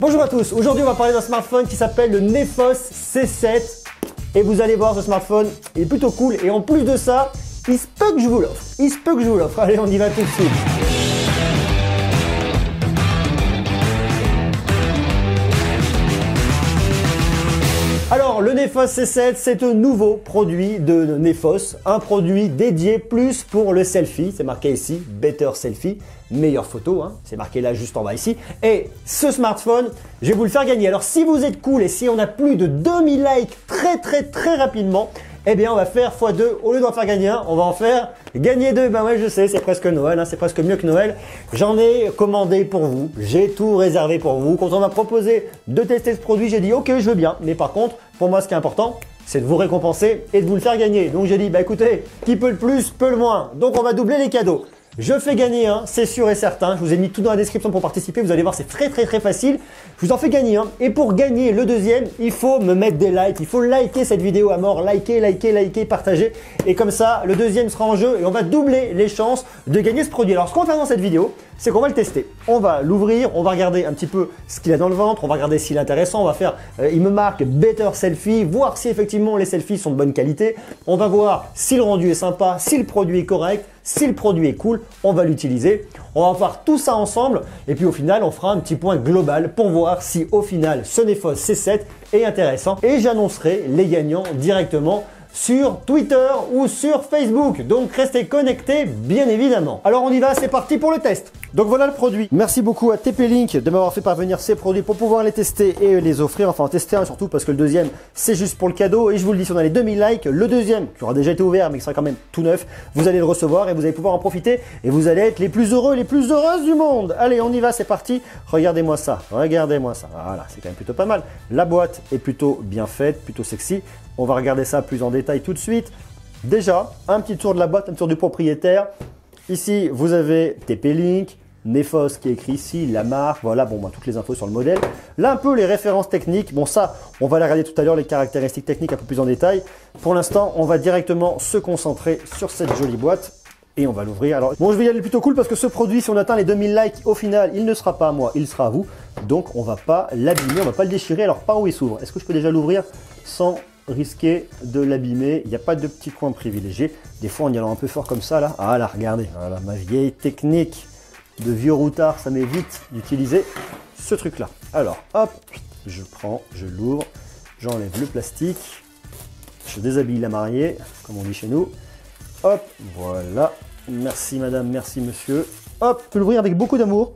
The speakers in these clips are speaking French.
Bonjour à tous, aujourd'hui on va parler d'un smartphone qui s'appelle le Nefos C7 et vous allez voir, ce smartphone est plutôt cool et en plus de ça, il se peut que je vous l'offre. Allez, on y va tout de suite. Alors, le Nefos C7, c'est un nouveau produit de Nefos, un produit dédié plus pour le selfie, c'est marqué ici, Better Selfie, meilleure photo, hein. C'est marqué là juste en bas ici. Et ce smartphone, je vais vous le faire gagner. Alors, si vous êtes cool et si on a plus de 2000 likes très rapidement, eh bien, on va faire x2. Au lieu d'en faire gagner un, on va en faire gagner 2. Ben ouais, je sais, c'est presque Noël, hein, c'est presque mieux que Noël. J'en ai commandé pour vous. J'ai tout réservé pour vous. Quand on m'a proposé de tester ce produit, j'ai dit OK, je veux bien. Mais par contre, pour moi, ce qui est important, c'est de vous récompenser et de vous le faire gagner. Donc, j'ai dit, bah écoutez, qui peut le plus, peut le moins. Donc, on va doubler les cadeaux. Je fais gagner un, c'est sûr et certain. Je vous ai mis tout dans la description pour participer. Vous allez voir, c'est très facile. Je vous en fais gagner un. Et pour gagner le deuxième, il faut me mettre des likes. Il faut liker cette vidéo à mort. Liker, partager. Et comme ça, le deuxième sera en jeu et on va doubler les chances de gagner ce produit. Alors, ce qu'on va faire dans cette vidéo, c'est qu'on va le tester. On va l'ouvrir, on va regarder un petit peu ce qu'il a dans le ventre, on va regarder s'il est intéressant, on va faire, il me marque Better Selfie, voir si effectivement les selfies sont de bonne qualité. On va voir si le rendu est sympa, si le produit est correct, si le produit est cool, on va l'utiliser. On va voir tout ça ensemble et puis au final, on fera un petit point global pour voir si au final, ce Nefos C7 est intéressant et j'annoncerai les gagnants directement sur Twitter ou sur Facebook. Donc restez connectés bien évidemment. Alors on y va, c'est parti pour le test. Donc voilà le produit. Merci beaucoup à TP-Link de m'avoir fait parvenir ces produits pour pouvoir les tester et les offrir. Enfin en tester un surtout parce que le deuxième c'est juste pour le cadeau. Et je vous le dis, si on a les 2000 likes, le deuxième qui aura déjà été ouvert mais qui sera quand même tout neuf, vous allez le recevoir et vous allez pouvoir en profiter. Et vous allez être les plus heureux, les plus heureuses du monde. Allez, on y va, c'est parti. Regardez-moi ça, regardez-moi ça. Voilà, c'est quand même plutôt pas mal. La boîte est plutôt bien faite, plutôt sexy. On va regarder ça plus en détail tout de suite. Déjà, un petit tour de la boîte, un tour du propriétaire. Ici, vous avez TP-Link, Nefos qui est écrit ici, la marque, voilà, bon, bah, toutes les infos sur le modèle. Là, un peu les références techniques. Bon, ça, on va les regarder tout à l'heure, les caractéristiques techniques un peu plus en détail. Pour l'instant, on va directement se concentrer sur cette jolie boîte. Et on va l'ouvrir. Alors, bon, je vais y aller plutôt cool parce que ce produit, si on atteint les 2000 likes, au final, il ne sera pas à moi, il sera à vous. Donc, on va pas l'abîmer, on va pas le déchirer. Alors, par où il s'ouvre? Est-ce que je peux déjà l'ouvrir sans risquer de l'abîmer? Il n'y a pas de petit coin privilégié. Des fois, en y allant un peu fort comme ça, là. Ah là, regardez. Voilà, ma vieille technique de vieux routard, ça m'évite d'utiliser ce truc-là. Alors, hop, je prends, je l'ouvre, j'enlève le plastique, je déshabille la mariée, comme on dit chez nous. Hop, voilà. Merci madame, merci monsieur. Hop, je peux l'ouvrir avec beaucoup d'amour,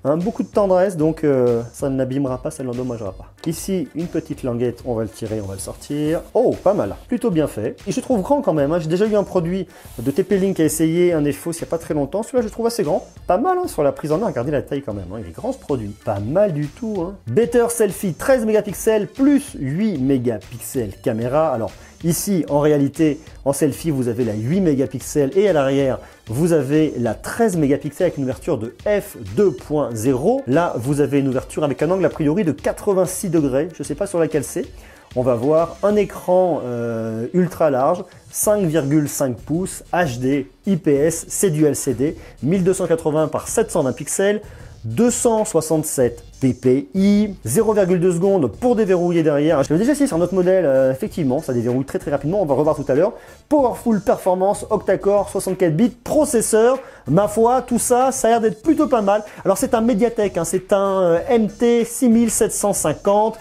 hein, beaucoup de tendresse, donc ça ne l'abîmera pas, ça ne l'endommagera pas. Ici, une petite languette, on va le tirer, on va le sortir. Oh, pas mal, plutôt bien fait. Et je trouve grand quand même, hein. J'ai déjà eu un produit de TP-Link à essayer, un Nefos il n'y a pas très longtemps. Celui-là, je trouve assez grand. Pas mal hein, sur la prise en main, regardez la taille quand même, hein. Il est grand ce produit. Pas mal du tout. Hein. Better Selfie, 13 mégapixels plus 8 mégapixels caméra. Alors, ici, en réalité, en selfie, vous avez la 8 mégapixels et à l'arrière, vous avez la 13 mégapixels avec une ouverture de f2.0. Là, vous avez une ouverture avec un angle a priori de 86 degrés. Je ne sais pas sur laquelle c'est. On va voir un écran ultra large, 5,5 pouces, HD, IPS, c'est du LCD, 1280 par 720 pixels. 267 ppi, 0,2 secondes pour déverrouiller derrière. Je l'ai déjà essayé sur notre modèle, effectivement, ça déverrouille très rapidement, on va revoir tout à l'heure. Powerful Performance, octa-core, 64 bits, processeur, ma foi, tout ça, ça a l'air d'être plutôt pas mal. Alors c'est un Mediatek, hein, c'est un MT 6750.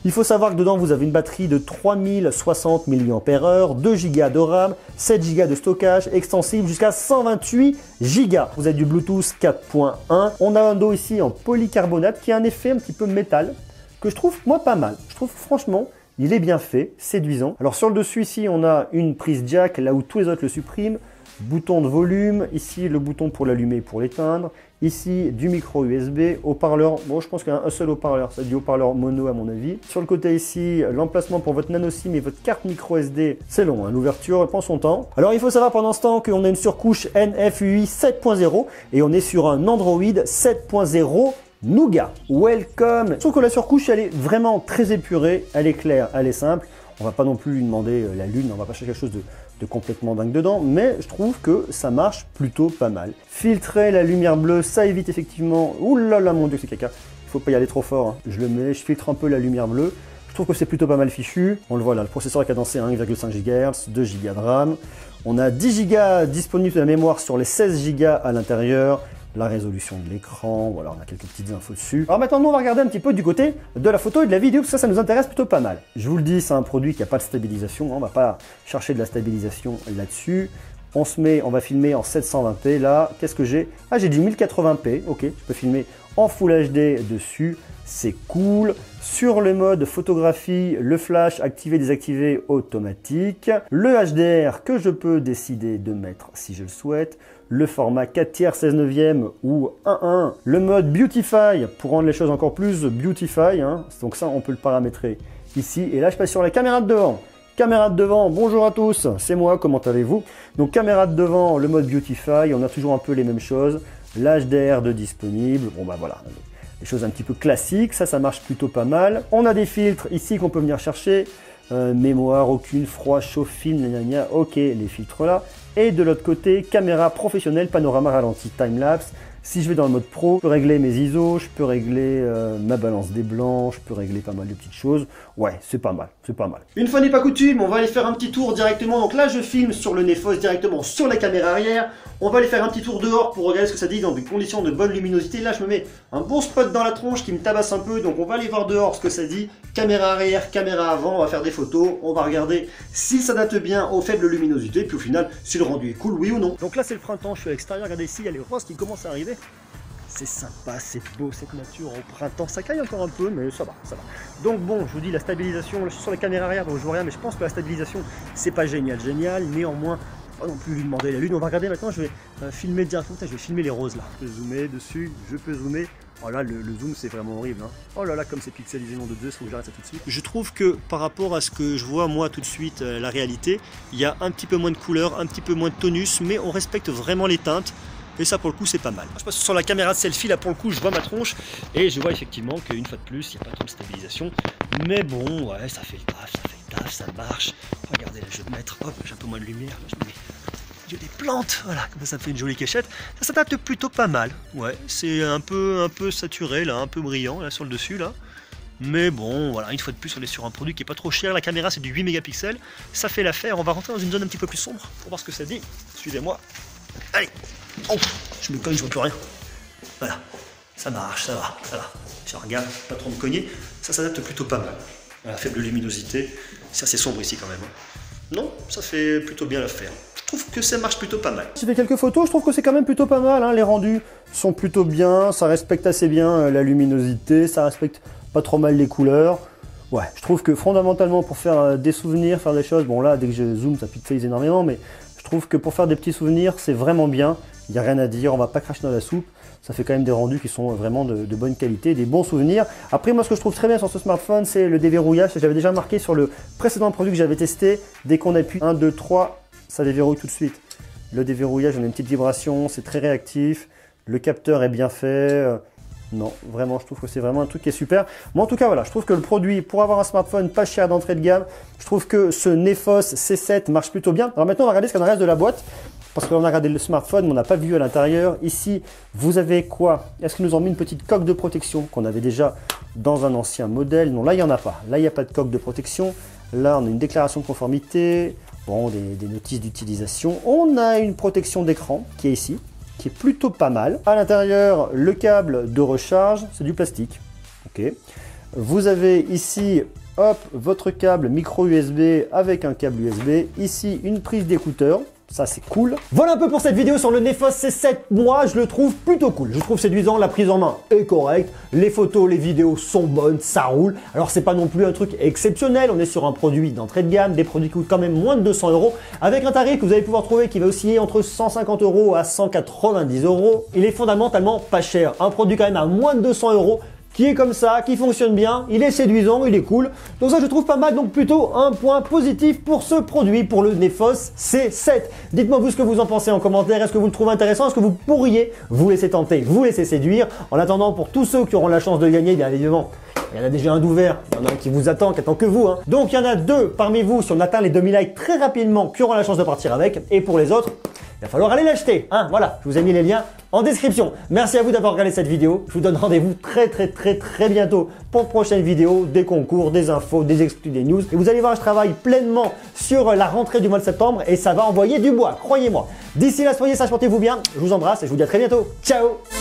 Il faut savoir que dedans, vous avez une batterie de 3060 mAh, 2 Go de RAM, 7 Go de stockage, extensible jusqu'à 128 Go. Vous avez du Bluetooth 4.1. On a un dos ici en polycarbonate qui a un effet un petit peu métal que je trouve, moi, pas mal. Je trouve franchement, il est bien fait, séduisant. Alors sur le dessus ici, on a une prise jack, là où tous les autres le suppriment. Bouton de volume, ici le bouton pour l'allumer et pour l'éteindre, ici du micro USB, haut-parleur, bon je pense qu'il y a un seul haut-parleur, c'est du haut-parleur mono à mon avis. Sur le côté ici, l'emplacement pour votre nano SIM et votre carte micro SD, c'est long, hein, l'ouverture prend son temps. Alors il faut savoir pendant ce temps qu'on a une surcouche NFUI 7.0 et on est sur un Android 7.0 Nougat. Welcome. Je trouve que la surcouche elle est vraiment très épurée, elle est claire, elle est simple. On va pas non plus lui demander la lune, on va pas chercher quelque chose de complètement dingue dedans, mais je trouve que ça marche plutôt pas mal. Filtrer la lumière bleue, ça évite effectivement, oulala mon dieu c'est caca, faut pas y aller trop fort. Hein. Je le mets, je filtre un peu la lumière bleue. Je trouve que c'est plutôt pas mal fichu. On le voit là, le processeur est cadencé à 1,5 GHz, 2 Go de RAM. On a 10 Go disponibles de la mémoire sur les 16 Go à l'intérieur. La résolution de l'écran, voilà, on a quelques petites infos dessus. Alors maintenant, nous, on va regarder un petit peu du côté de la photo et de la vidéo, parce que ça nous intéresse plutôt pas mal. Je vous le dis, c'est un produit qui n'a pas de stabilisation, on va pas chercher de la stabilisation là-dessus. On va filmer en 720p, là, qu'est-ce que j'ai? Ah, j'ai du 1080p, ok, je peux filmer en Full HD dessus, c'est cool. Sur le mode photographie, le flash activé, désactivé automatique. Le HDR que je peux décider de mettre si je le souhaite. Le format 4/3 16/9 ou 1/1. Le mode Beautify pour rendre les choses encore plus Beautify. Hein. Donc ça, on peut le paramétrer ici. Et là, je passe sur la caméra de devant. Caméra de devant, bonjour à tous, c'est moi, comment allez-vous? Donc caméra de devant, le mode Beautify, on a toujours un peu les mêmes choses. L'HDR de disponible, bon bah voilà. Des choses un petit peu classiques, ça marche plutôt pas mal. On a des filtres ici qu'on peut venir chercher. Mémoire, aucune, froid, chaud, film, gna gna, ok, les filtres là. Et de l'autre côté, caméra professionnelle, panorama ralenti, time-lapse. Si je vais dans le mode pro, je peux régler mes ISO, je peux régler ma balance des blancs, je peux régler pas mal de petites choses. Ouais, c'est pas mal, c'est pas mal. Une fois n'est pas coutume, on va aller faire un petit tour directement. Donc là, je filme sur le Nefos directement sur la caméra arrière. On va aller faire un petit tour dehors pour regarder ce que ça dit dans des conditions de bonne luminosité. Là, je me mets un bon spot dans la tronche qui me tabasse un peu. Donc on va aller voir dehors ce que ça dit. Caméra arrière, caméra avant, on va faire des photos. On va regarder si ça date bien aux faibles luminosités. Puis au final, si le rendu est cool, oui ou non. Donc là, c'est le printemps, je suis à l'extérieur. Regardez ici, il y a les roses qui commencent à arriver. C'est sympa, c'est beau cette nature au printemps. Ça caille encore un peu, mais ça va, ça va. Donc bon, je vous dis la stabilisation, je suis sur la caméra arrière, donc je vois rien, mais je pense que la stabilisation, c'est pas génial. Néanmoins, pas non plus lui demander la lune. On va regarder maintenant, je vais filmer directement, je vais filmer les roses là. Je peux zoomer dessus, je peux zoomer. Oh là, le zoom c'est vraiment horrible. Hein. Oh là là, comme c'est pixelisé, nom de Dieu, il faut que j'arrête ça tout de suite. Je trouve que par rapport à ce que je vois moi tout de suite, la réalité, il y a un petit peu moins de couleur, un petit peu moins de tonus, mais on respecte vraiment les teintes. Et ça, pour le coup, c'est pas mal. Je passe sur la caméra de selfie, là, pour le coup, je vois ma tronche. Et je vois effectivement qu'une fois de plus, il n'y a pas trop de stabilisation. Mais bon, ouais, ça fait le taf, ça marche. Regardez, là, je vais mettre, hop, j'ai un peu moins de lumière. Là, je mets des plantes, voilà, comme ça me fait une jolie cachette. Ça date plutôt pas mal. Ouais, c'est un peu saturé, là, un peu brillant, là, sur le dessus, là. Mais bon, voilà, une fois de plus, on est sur un produit qui est pas trop cher. La caméra, c'est du 8 mégapixels. Ça fait l'affaire. On va rentrer dans une zone un petit peu plus sombre pour voir ce que ça dit. Suivez-moi. Allez. Oh, je me cogne, je vois plus rien. Voilà, ça marche, ça va, ça va. Tiens, regarde, pas trop me cogner. Ça s'adapte plutôt pas mal. Voilà, faible luminosité. C'est assez sombre ici quand même. Non, ça fait plutôt bien l'affaire. Je trouve que ça marche plutôt pas mal. J'ai fait quelques photos, je trouve que c'est quand même plutôt pas mal. Hein. Les rendus sont plutôt bien, ça respecte assez bien la luminosité, ça respecte pas trop mal les couleurs. Ouais, je trouve que fondamentalement pour faire des souvenirs, faire des choses, bon là, dès que je zoome, ça pixelise énormément, mais je trouve que pour faire des petits souvenirs, c'est vraiment bien. Il n'y a rien à dire, on va pas cracher dans la soupe. Ça fait quand même des rendus qui sont vraiment de bonne qualité, des bons souvenirs. Après, moi, ce que je trouve très bien sur ce smartphone, c'est le déverrouillage. J'avais déjà marqué sur le précédent produit que j'avais testé. Dès qu'on appuie 1, 2, 3, ça déverrouille tout de suite. Le déverrouillage, on a une petite vibration, c'est très réactif. Le capteur est bien fait. Non, vraiment, je trouve que c'est vraiment un truc qui est super. Moi, en tout cas, voilà, je trouve que le produit, pour avoir un smartphone pas cher d'entrée de gamme, je trouve que ce Nefos C7 marche plutôt bien. Alors maintenant, on va regarder ce qu'il y a dans le reste de la boîte. Parce qu'on a regardé le smartphone, mais on n'a pas vu à l'intérieur. Ici, vous avez quoi? Est-ce qu'ils nous ont mis une petite coque de protection qu'on avait déjà dans un ancien modèle? Non, là, il n'y en a pas. Là, il n'y a pas de coque de protection. Là, on a une déclaration de conformité. Bon, des notices d'utilisation. On a une protection d'écran qui est ici, qui est plutôt pas mal. À l'intérieur, le câble de recharge, c'est du plastique. Ok. Vous avez ici, hop, votre câble micro USB avec un câble USB. Ici, une prise d'écouteur. Ça, c'est cool. Voilà un peu pour cette vidéo sur le Nefos C7. Moi, je le trouve plutôt cool. Je trouve séduisant. La prise en main est correcte. Les photos, les vidéos sont bonnes. Ça roule. Alors, c'est pas non plus un truc exceptionnel. On est sur un produit d'entrée de gamme. Des produits qui coûtent quand même moins de 200 € avec un tarif que vous allez pouvoir trouver qui va osciller entre 150 € à 190 €. Il est fondamentalement pas cher. Un produit quand même à moins de 200 € qui est comme ça, qui fonctionne bien, il est séduisant, il est cool. Donc ça, je trouve pas mal, donc plutôt un point positif pour ce produit, pour le Nefos C7. Dites-moi vous ce que vous en pensez en commentaire, est-ce que vous le trouvez intéressant, est-ce que vous pourriez vous laisser tenter, vous laisser séduire. En attendant, pour tous ceux qui auront la chance de gagner, bien évidemment, il y en a déjà un d'ouvert, il y en a un qui vous attend, qui attend que vous. Hein. Donc il y en a deux parmi vous, si on atteint les 2000 likes très rapidement, qui auront la chance de partir avec. Et pour les autres, il va falloir aller l'acheter. Hein, voilà, je vous ai mis les liens en description. Merci à vous d'avoir regardé cette vidéo. Je vous donne rendez-vous très bientôt pour de prochaines vidéos, des concours, des infos, des exclus, des news. Et vous allez voir, je travaille pleinement sur la rentrée du mois de septembre et ça va envoyer du bois, croyez-moi. D'ici là, soyez sages, portez-vous bien. Je vous embrasse et je vous dis à très bientôt. Ciao!